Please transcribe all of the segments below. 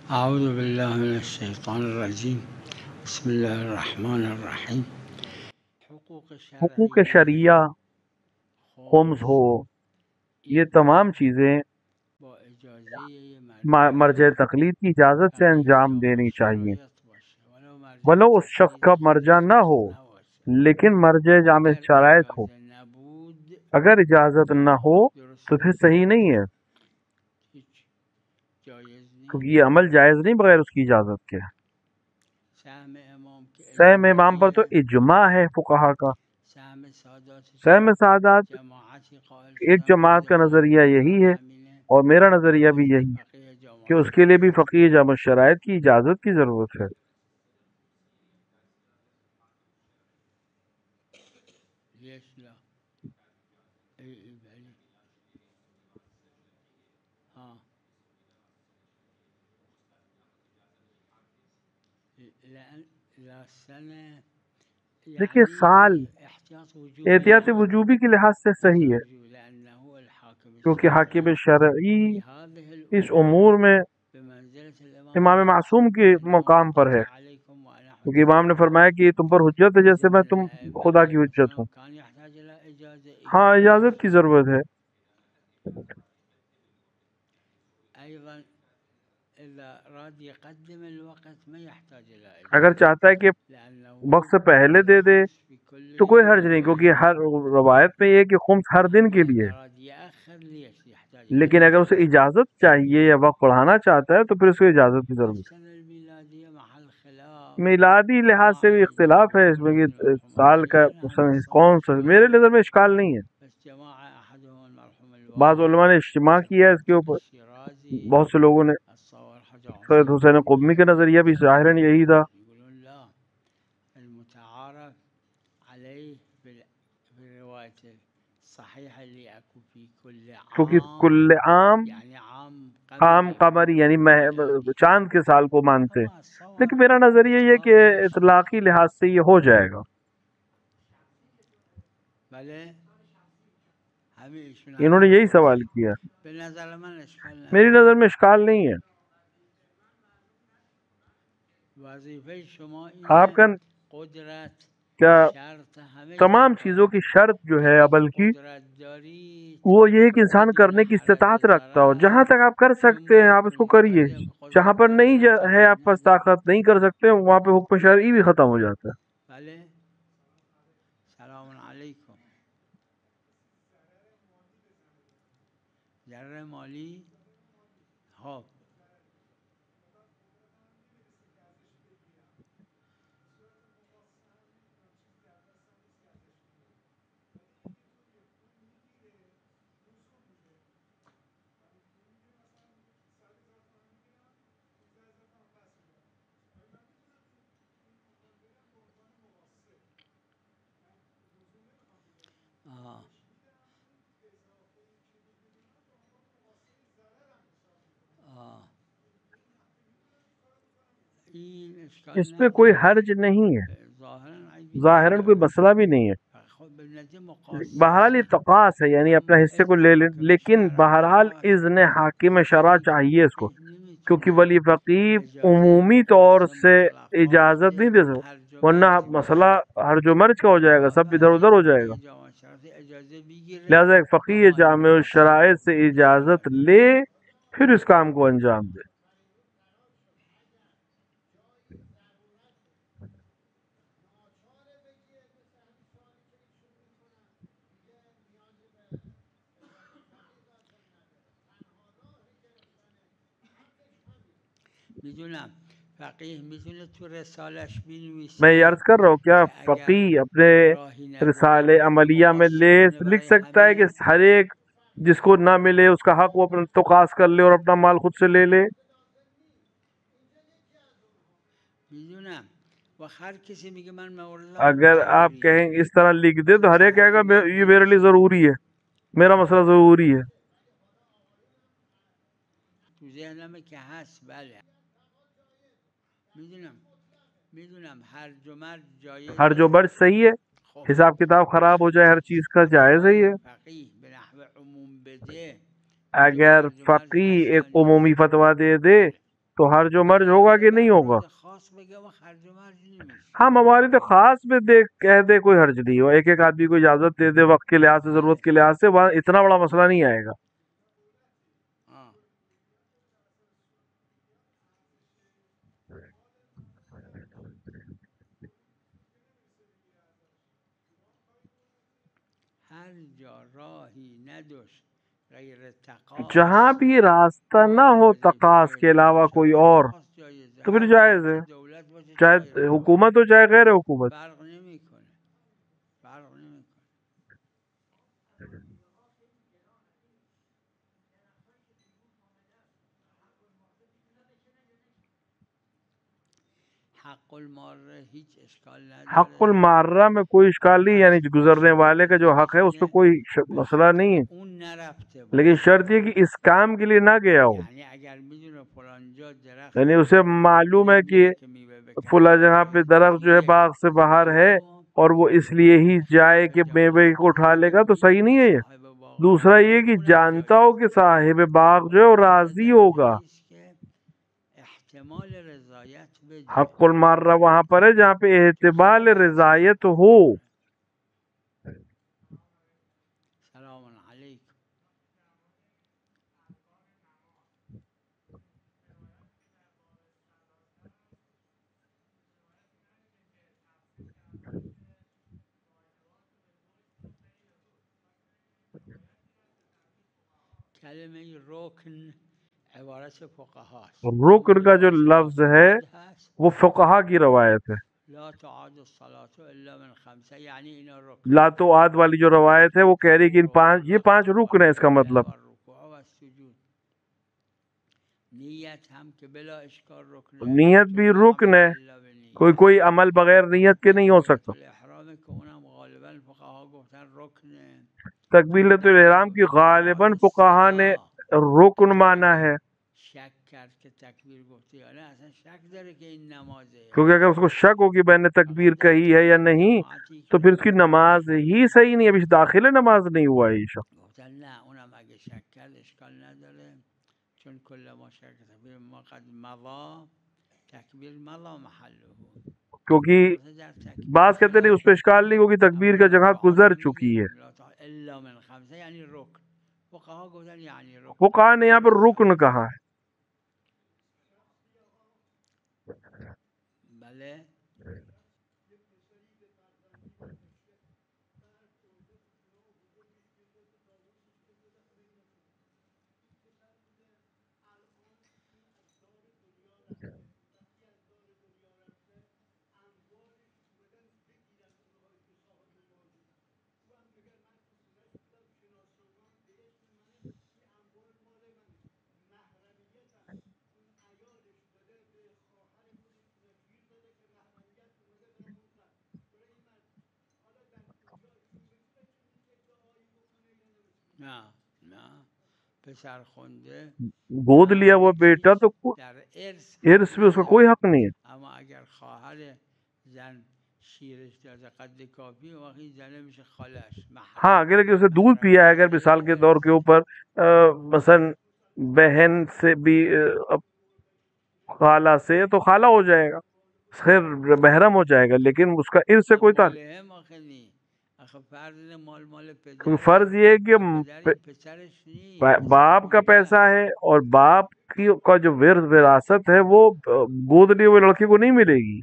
اعوذ باللہ من الشیطان الرجیم بسم اللہ الرحمن الرحیم حقوق شرعیہ، خمس ہو، یہ تمام چیزیں مرجع تقلید کی اجازت سے انجام دینی چاہیے، ولو اس شخص کا مرجع نہ ہو لیکن مرجع جامع شرائط ہو۔ اگر اجازت نہ ہو تو پھر صحیح نہیں ہے، کیونکہ یہ عمل جائز نہیں بغیر اس کی اجازت کے۔ سہم امام پر تو اجماع ہے فقہا کا، سہم سعادات ایک جماعت کا نظریہ یہی ہے اور میرا نظریہ بھی یہی کہ اس کے لیے بھی فقیہ جامع شرائط کی اجازت کی ضرورت ہے۔ دیکھیے سال احتیاط وجوبی کے لحاظ سے صحیح ہے، کیونکہ حاکم شرعی اس امور میں امام معصوم کے مقام پر ہے، کیونکہ امام نے فرمایا کہ تم پر حجت ہے جیسے میں تم خدا کی حجت ہوں۔ ہاں اجازت کی ضرورت ہے۔ اگر چاہتا ہے کہ وقت سے پہلے دے دے تو کوئی حرج نہیں، کیونکہ ہر روایت میں یہ ہے کہ خمس ہر دن کے لیے ہے، لیکن اگر اسے اجازت چاہیے یا وقت بڑھانا چاہتا ہے تو پھر اس کو اجازت کی ضرورت ہے۔ میلادی لحاظ سے بھی اختلاف ہے اس میں کہ سال کا کون سا، میرے نظر میں اشکال نہیں ہے۔ بعض علماء نے اجتماع کیا ہے اس کے اوپر، بہت سے لوگوں نے، سید حسین قمی کا نظریہ بھی ظاہراً یہی تھا۔ کیونکہ کل عام قمری یعنی چاند کے سال کو مانتے ہیں، لیکن میرا نظریہ یہ کہ اطلاقی لحاظ سے یہ ہو جائے گا۔ انہوں نے یہی سوال کیا، میری نظر میں اشکال نہیں ہے۔ آپ کا کیا تمام چیزوں کی شرط جو ہے عمل کی وہ یہ ہے کہ انسان کرنے کی استطاعت رکھتا ہو، جہاں تک آپ کر سکتے ہیں آپ اس کو کریے، جہاں پر نہیں ہے آپ پاس طاقت نہیں کر سکتے وہاں پہ حکم شرعی بھی ختم ہو جاتا ہے۔ اس پہ کوئی حرج نہیں ہے، ظاہراً کوئی مسئلہ بھی نہیں ہے، بہرحال یہ تقاص ہے، یعنی اپنا حصے کو لے لیں، لیکن بہرحال اذن حاکم شرع چاہیے اس کو، کیونکہ ولی فقیہ عمومی طور سے اجازت نہیں دے سکتا، ورنہ مسئلہ ہرج و مرج کا ہو جائے گا، سب ادھر ادھر ہو جائے گا۔ لہذا ایک فقیہ جامع الشرائع سے اجازت لے پھر اس کام کو انجام دے۔ میں یہ عرض کر رہا ہوں کیا فقیہ اپنے رسالے عملیہ میں لکھ سکتا ہے کہ ہر ایک جس کو نہ ملے اس کا حق وہ اپنا تقاص کر لے اور اپنا مال خود سے لے لے؟ اگر آپ کہیں اس طرح لکھ دے تو ہر ایک کہے گا یہ میرے لیے ضروری ہے، میرا مسئلہ ضروری ہے۔ ہر جو مرج صحیح ہے، حساب کتاب خراب ہو جائے ہر چیز کا، جائز ہے یہ. اگر فقیہ ایک عمومی فتویٰ دے دے تو حرج و مرج ہوگا کہ نہیں ہوگا؟ ہاں موارد خاص میں دے کہہ دے کوئی حرج نہیں ہو، ایک ایک آدمی کو اجازت دے دے وقت کے لحاظ سے، ضرورت کے لحاظ سے، وہاں اتنا بڑا مسئلہ نہیں آئے گا. جہاں بھی راستہ نہ ہو تقاص کے علاوہ کوئی اور تو پھر جائز ہے، چاہے حکومت ہو چاہے غیر حکومت. حق المارہ میں کوئی اشکال نہیں، یعنی گزرنے والے کا جو حق ہے اس پہ کوئی مسئلہ نہیں ہے، لیکن شرط یہ کہ اس کام کے لیے نہ گیا ہو. یعنی اسے معلوم ہے کہ فلاں جہاں پہ درخت جو ہے باغ سے باہر ہے اور وہ اس لیے ہی جائے کہ میوے کو اٹھا لے گا، تو صحیح نہیں ہے یہ. دوسرا یہ کہ جانتا ہو کہ صاحب باغ جو ہے وہ راضی ہوگا. حق المارہ وہاں پر ہے جہاں پہ احتمال رضایت ہو. رکن کا جو لفظ ہے وہ فقہا کی روایت ہے. لا تو عاد والی جو روایت ہے وہ کہہ رہی کہ یہ پانچ رکن ہے، اس کا مطلب نیت بھی رکن ہے، کوئی عمل بغیر نیت کے نہیں ہو سکتا. تکبیرۃ الاحرام کی غالباً فقہا نے رکن مانا ہے، کیونکہ اگر اس کو شک ہو کہ میں نے تکبیر کہی ہے یا نہیں تو پھر اس کی نماز ہی صحیح نہیں ہے، ابھی داخل نماز نہیں ہوا ہے یہ شک. کیونکہ بعض کہتے نہیں اس پہ اشکال نہیں ہوگی، تکبیر کا جگہ گزر چکی ہے. فقہا نے یہاں پر رکن کہا ہے. گود لیا وہ بیٹا تو ارث میں اس کا کوئی حق نہیں ہے. ہاں اگر اسے دودھ پیا ہے، اگر مثال کے طور کے اوپر مثلا بہن سے بھی خالہ سے، تو خالہ ہو جائے گا، خیر محرم ہو جائے گا، لیکن اس کا ارث سے کوئی تعلق. کیونکہ فرض یہ ہے کہ باپ کا پیسہ ہے اور باپ کا جو وراثت ہے وہ گود لیے ہوئے لڑکے کو نہیں ملے گی.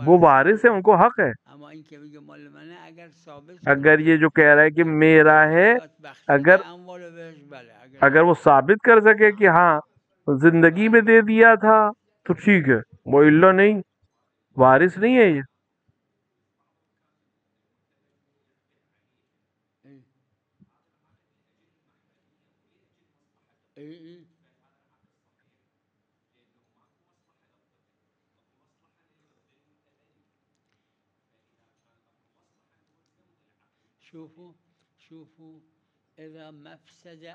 وہ وارث ہے، ان کو حق ہے. اگر یہ جو کہہ رہا ہے کہ میرا ہے، اگر وہ ثابت کر سکے کہ ہاں زندگی میں دے دیا تھا تو ٹھیک ہے، وہ الا نہیں، وارث نہیں ہے یہ. شوفوا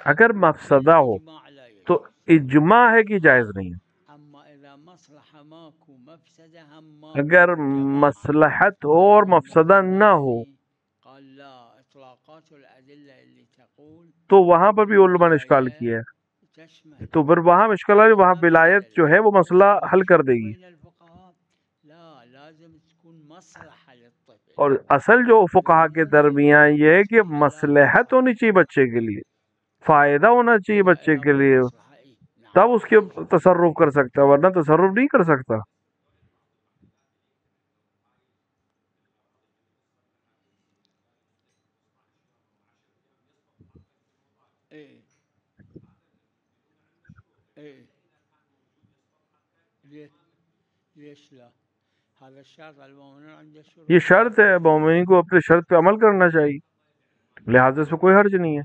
اگر مفسدہ ہو تو اجماع ہے کہ جائز نہیں ہے. اگر مصلحت ہو اور مفسدہ نہ ہو تو وہاں پر بھی علماء نے اشکال کیا ہے. تو پھر وہاں اشکال ہے، وہاں ولایت جو ہے وہ مسئلہ حل کر دے گی. اور اصل جو فقہا کے درمیان یہ ہے کہ مصلحت ہونی چاہیے بچے کے لیے، فائدہ ہونا چاہیے بچے کے لیے، تب اس کے تصرف کر سکتا ہے، ورنہ تصرف نہیں کر سکتا. یہ شرط ہے، مومنین کو اپنے شرط پہ عمل کرنا چاہیے، لہٰذا اس میں کوئی حرج نہیں ہے.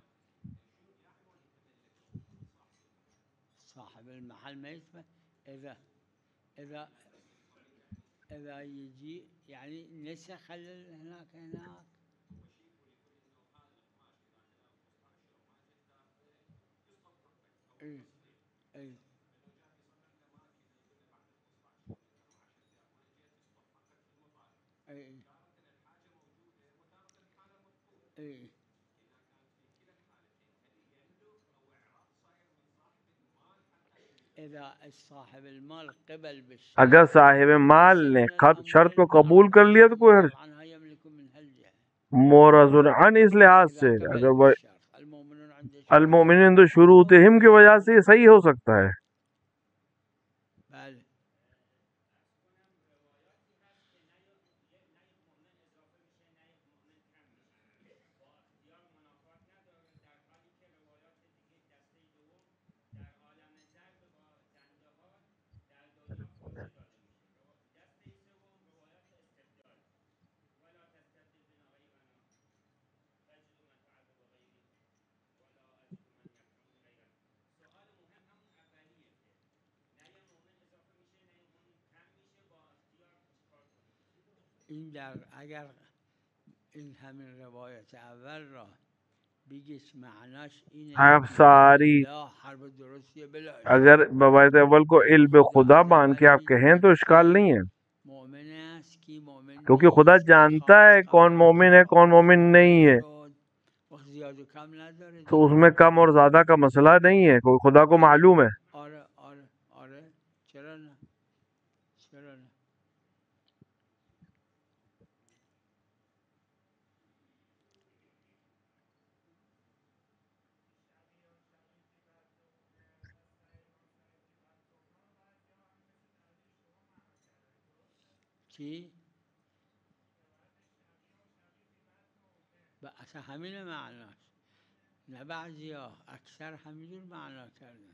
اگر صاحب مال نے شرط کو قبول کر لیا تو کوئی حرج. مورز عن اس لحاظ سے اگر وہ المؤمنین عند شروطہم کی وجہ سے یہ صحیح ہو سکتا ہے. آپ ساری اگر روایت اول کو علم خدا مان کے آپ کہیں تو اشکال نہیں ہے، کیونکہ خدا جانتا ہے کون مومن ہے کون مومن نہیں ہے، تو اس میں کم اور زیادہ کا مسئلہ نہیں ہے، خدا کو معلوم ہے.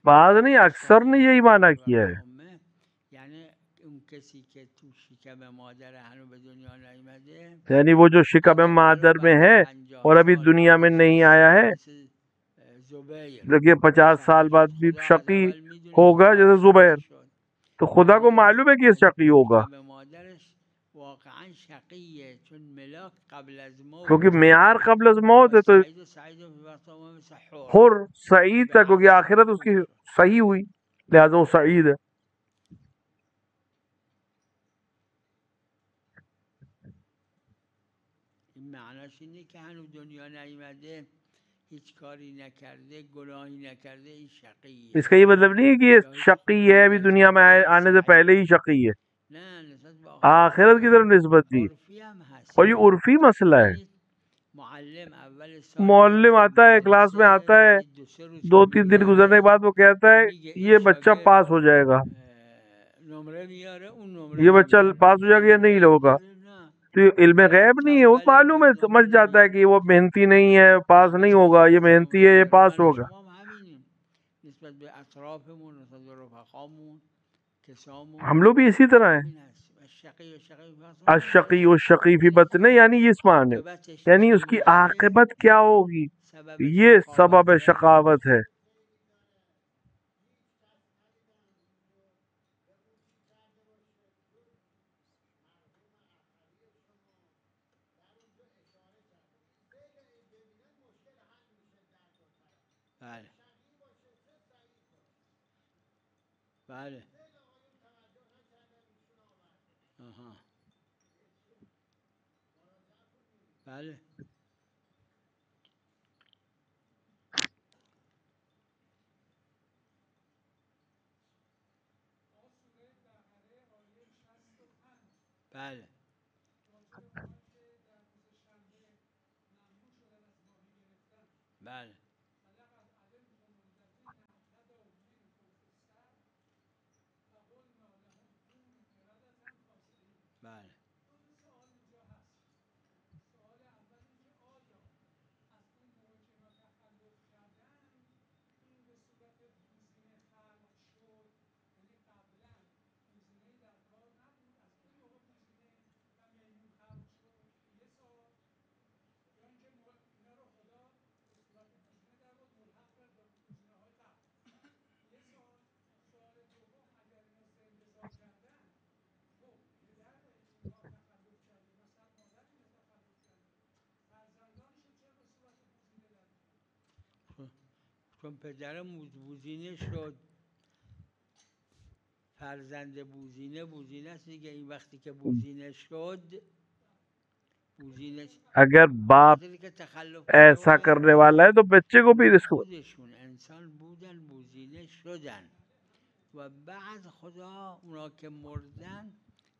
بعض نہیں، اکثر نے یہی معنی کیا ہے. یعنی وہ جو شکم مادر میں ہے اور ابھی دنیا میں نہیں آیا ہے، دیکھیے 50 سال بعد بھی شقی ہوگا جیسے زبیر، تو خدا کو معلوم ہے کہ یہ شقی ہوگا، کیونکہ معیار قبل از موت ہے، تو حر سعید تھا، کیونکہ آخرت اس کی صحیح ہوئی لہذا وہ سعید ہے. اس کا یہ مطلب نہیں ہے کہ یہ شقی ہے ابھی دنیا میں آنے سے پہلے ہی شقی ہے، آخرت کی طرف نسبت دی. اور یہ عرفی مسئلہ ہے. معلم آتا ہے کلاس میں، آتا ہے 2-3 دن گزرنے کے بعد وہ کہتا ہے یہ بچہ پاس ہو جائے گا، یہ بچہ پاس ہو جائے گا یا نہیں ہوگا. تو یہ علم غیب نہیں ہے، وہ معلوم ہے، سمجھ جاتا ہے کہ وہ محنتی نہیں ہے پاس نہیں ہوگا، یہ محنتی ہے یہ پاس ہوگا. ہم لوگ بھی اسی طرح ہیں. الشقی والشقی فی بطن، یعنی اس معنی یعنی اس کی عاقبت کیا ہوگی، یہ سبب شقاوت ہے. بله بله آها بله بله بله بله چون پدرم بوزینه شد، فرزند بوزینه است دیگه. این وقتی که بوزینه شد، بوزینه اگر باپ خاطر که تخلف ایسا کرنے والا ہے تو بچے کو بھی اس کو خودشون انسان بودن بوزینه شدن و بعد خدا اونا که مردن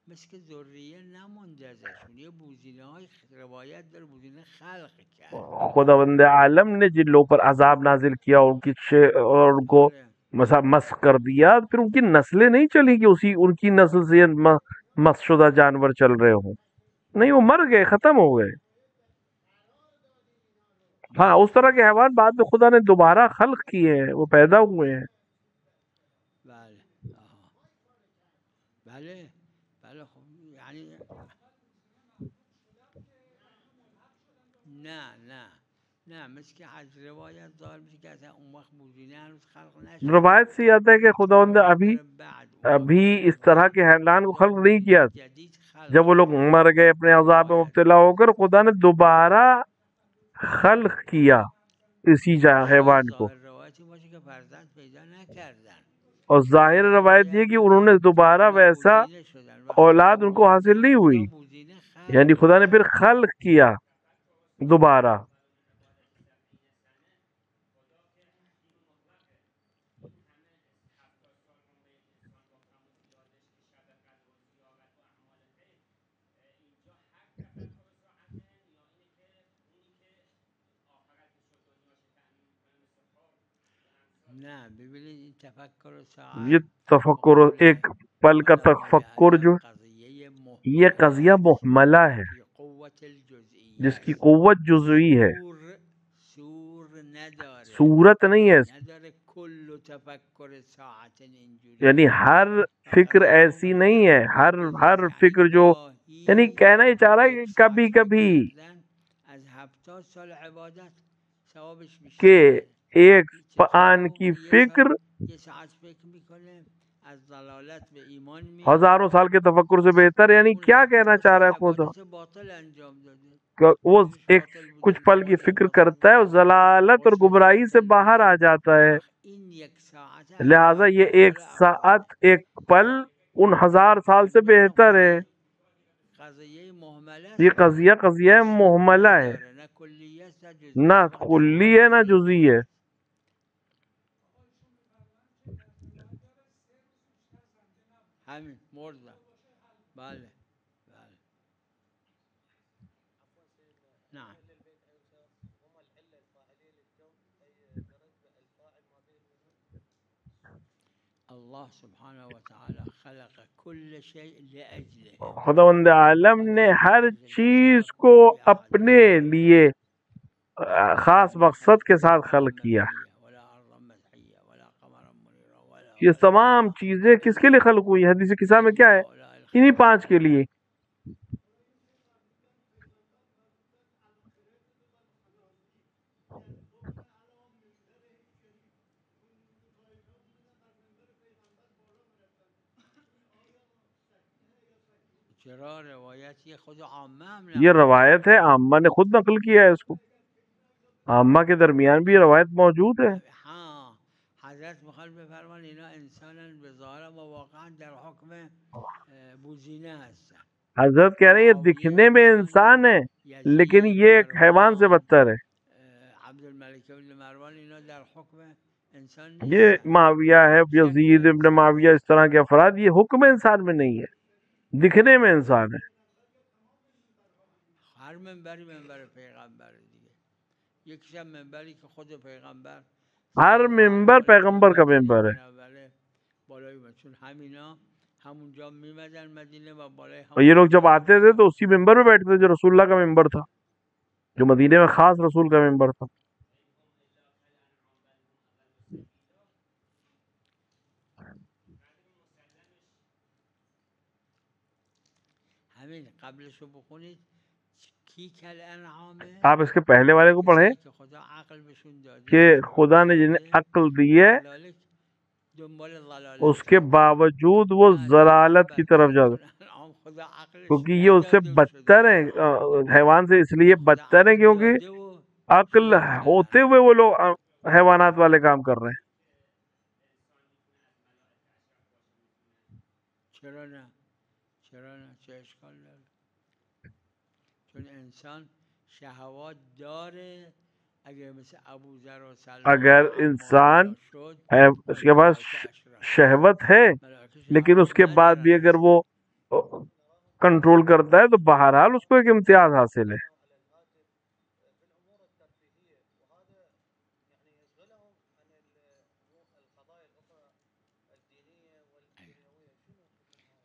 مثل که ذریه نمونده ازشون. یه بوزینه های روایت داره بوزینه خلق کرد. خداوند عالم نے جن لوگوں پر عذاب نازل کیا ان کی اور ان کو مسخ کر دیا، پھر ان کی نسلیں نہیں چلی کہ اسی ان کی نسل سے مسخ شدہ جانور چل رہے ہوں. نہیں، وہ مر گئے، ختم ہو گئے. ہاں، اس طرح کے حیوان بعد میں خدا نے دوبارہ خلق کیے ہیں، وہ پیدا ہوئے ہیں. بله بله بله خب یعنی نه مثل که از روایت ظاهر میشه که اصلا اون وقت بوزینه هنوز خلق نشد. روایت سے آتا ہے کہ خداوند ابھی اس طرح کے حیوان کو خلق نہیں کیا. جب وہ لوگ مر گئے اپنے عذاب میں مبتلا ہو کر، خدا نے دوبارہ خلق کیا اسی حیوان کو. اور ظاہر روایت یہ کہ انہوں نے دوبارہ ویسا اولاد ان کو حاصل نہیں ہوئی، یعنی خدا نے پھر خلق کیا دوبارہ. یہ تفکر، ایک پل کا تفکر جو یہ قضیہ محملہ ہے جس کی قوت جزوی ہے، صورت نہیں ہے. یعنی ہر فکر ایسی نہیں ہے، ہر فکر جو یعنی کہنا ہی چاہ رہا ہے کہ کبھی کبھی کہ ایک آن کی فکر ہزاروں سال کے تفکر سے بہتر. یعنی کیا کہنا چاہ رہا ہے خدا؟ وہ ایک کچھ پل کی فکر کرتا ہے اور ضلالت اور گمراہی سے باہر آ جاتا ہے. لہذا یہ ایک ساعت، ایک پل ان 1000 سال سے بہتر ہے. یہ قضیہ محملہ ہے، نہ کلی ہے نہ جزئی ہے. خداوند عالم نے ہر چیز کو اپنے لیے خاص مقصد کے ساتھ خلق کیا. یہ تمام چیزیں کس کے لیے خلق ہوئی؟ حدیث قصہ میں کیا ہے؟ انہی 5 کے لیے. یہ روایت ہے، عامہ نے خود نقل کیا ہے اس کو. عامہ کے درمیان بھی یہ روایت موجود ہے. حضرت میخوان بفرمان اینا انسانا به ظاهر و واقعا در حکم بوزینه هستن. حضرت کہہ رہے ہیں یہ دکھنے میں انسان ہے لیکن یہ ایک حیوان سے بدتر ہے. عبد الملک ابن مروان اینا در حکم انسان یہ نیستن. معاویہ ہے، یزید ابن معاویہ، اس طرح کے افراد یہ حکم انسان میں نہیں ہے، دکھنے میں انسان ہے. ہر منبری منبر پیغمبر دیگه، یکیش هم منبری که خود پیغمبر ہر ممبر پیغمبر کا ممبر ہے. بالای من چون همینا همونجا میمدن مدینه و بالای اور یہ لوگ جب آتے تھے تو اسی ممبر پہ بیٹھتے تھے جو رسول اللہ کا ممبر تھا، جو مدینے میں خاص رسول کا ممبر تھا. همین قبلشو بخونید کی کل انعامه، آپ اس کے پہلے والے کو پڑھیں که خدا عقل بهشون داده کہ خدا نے جنہیں عقل دی ہے ذلالک دنبال ضلالت اس کے باوجود وہ ضلالت کی طرف جاتے، انعام خدا عقلش کیونکہ یہ اس سے نداده بدتر ہیں. حیوان سے اس لیے بدتر ہیں کیونکہ عقل ہوتے ہوئے وہ لوگ حیوانات والے کام کر رہے ہیں. چرا نه چه اشکال داره، چون انسان شهوات داره. اگر مثل ابوذر و سلمان اگر انسان اس کے پاس شہوت ہے لیکن اس کے بعد بھی اگر وہ کنٹرول کرتا ہے تو بہرحال اس کو ایک امتیاز حاصل ہے.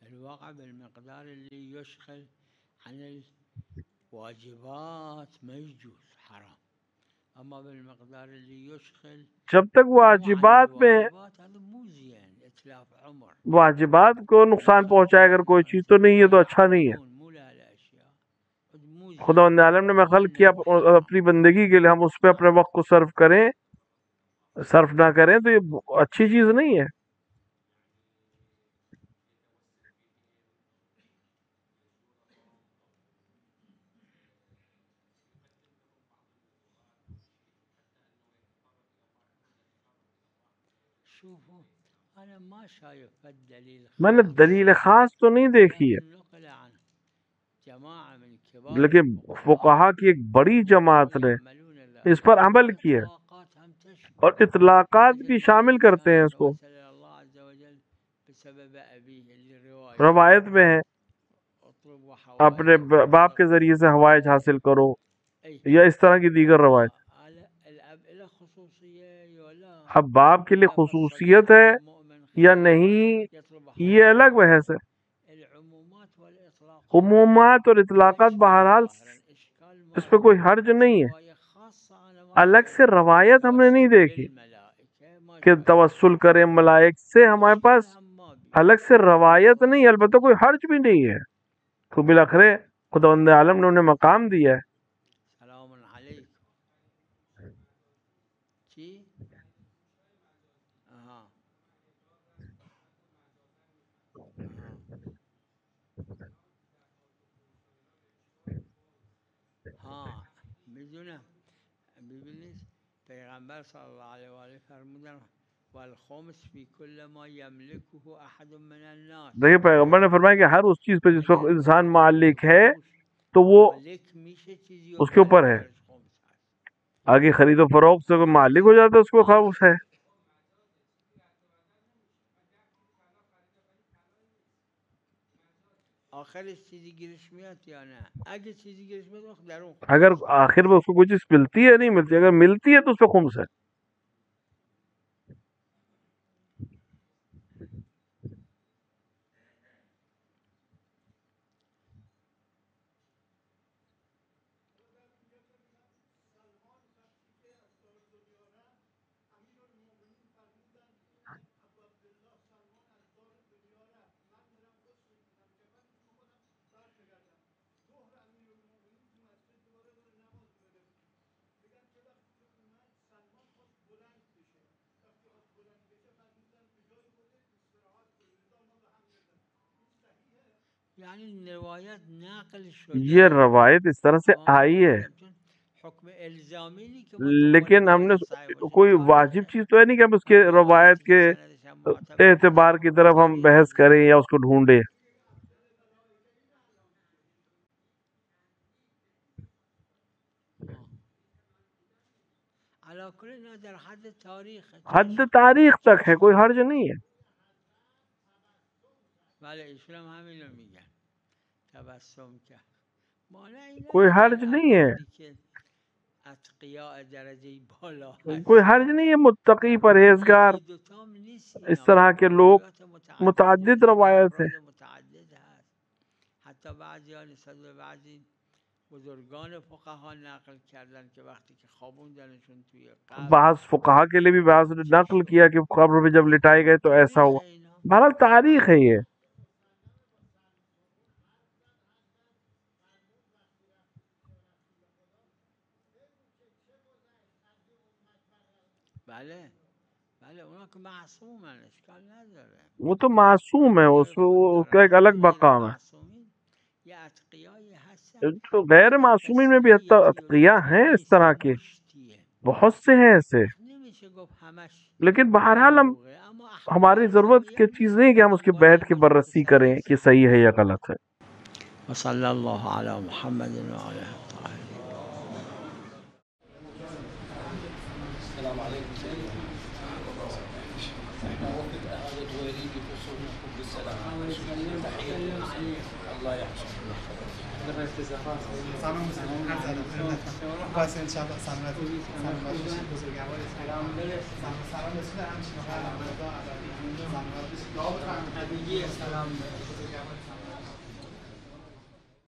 الواقع بالمقدار اللي يشغل عن الواجبات ما يجوز حرام، اما بالمقدار اللي يشغل جب تک واجبات میں هذا مو زين، اتلاف عمر. واجبات کو نقصان پہنچائے اگر کوئی چیز تو نہیں ہے تو اچھا نہیں ہے. خدا عالم نے میں خلق کیا اپنی بندگی کے لیے، ہم اس پہ اپنے وقت کو صرف کریں، صرف نہ کریں تو یہ اچھی چیز نہیں ہے. میں نے دلیل خاص تو نہیں دیکھی ہے لیکن فقہا کی ایک بڑی جماعت نے اس پر عمل کیا اور اطلاقات بھی شامل کرتے ہیں اس کو. روایت میں ہے اپنے باپ کے ذریعے سے ہوائج حاصل کرو، یا اس طرح کی دیگر روایت. اب باپ کے لیے خصوصیت ہے یا نہیں یہ الگ بحث ہے. عمومات اور اطلاقات بہرحال اس پہ کوئی حرج نہیں ہے. الگ سے روایت ہم نے نہیں دیکھی کہ توسل کریں ملائک سے، ہمارے پاس الگ سے روایت نہیں، البتہ کوئی حرج بھی نہیں ہے. تو بالآخر خداوند عالم نے انہیں مقام دیا ہے. سلام علیکم. جی ہاں میدونم. ببینید پیغمبر صلی الله علیه و آله فرمودن والخمس فی کل ما یملکه احد من الناس. دیکھیے پیغمبر نے فرمایا کہ ہر اس چیز پہ جس وقت انسان مالک ہے تو وہ اس کے اوپر ہے. آگے خرید و فروخت سے کوئی مالک ہو جاتا ہے اس کو خمس ہے. آخرش چیزی گیرش میاد یا نه؟ اگه چیزی گیرش میاد در اون اگر آخر میں اس کو کوئی چیز ملتی ہے نہیں ملتی، اگر ملتی ہے تو اس پہ خمس ہے. یعنی روایت نقل شده، یہ روایت اس طرح سے آئی ہے لیکن ہم نے کوئی واجب چیز تو ہے نہیں کہ ہم اس کے روایت کے اعتبار کی طرف ہم بحث کریں یا اس کو ڈھونڈیں. حد تاریخ تک ہے، کوئی حرج نہیں ہے. کوئی حرج نہیں ہے، کوئی حرج نہیں ہے. متقی، پرہیزگار، اس طرح کے لوگ متعدد روایت ہیں. بعض فقہا کے لیے بھی بعض نے نقل کیا کہ قبر میں جب لٹائے گئے تو ایسا ہوا. بہرحال تاریخ ہے یہ. وہ تو معصوم ہے، اس کا ایک الگ مقام ہے. تو غیر معصومین میں بھی حتی اتقیاء ہیں اس طرح کے، بہت سے ہیں ایسے. لیکن بہرحال ہماری ضرورت کی چیز نہیں کہ ہم اس کے بیٹھ کے بررسی کریں کہ صحیح ہے یا غلط ہے. وصلی اللہ علی محمد وعلی السلام علیکم سید. الله يحفظك. سلام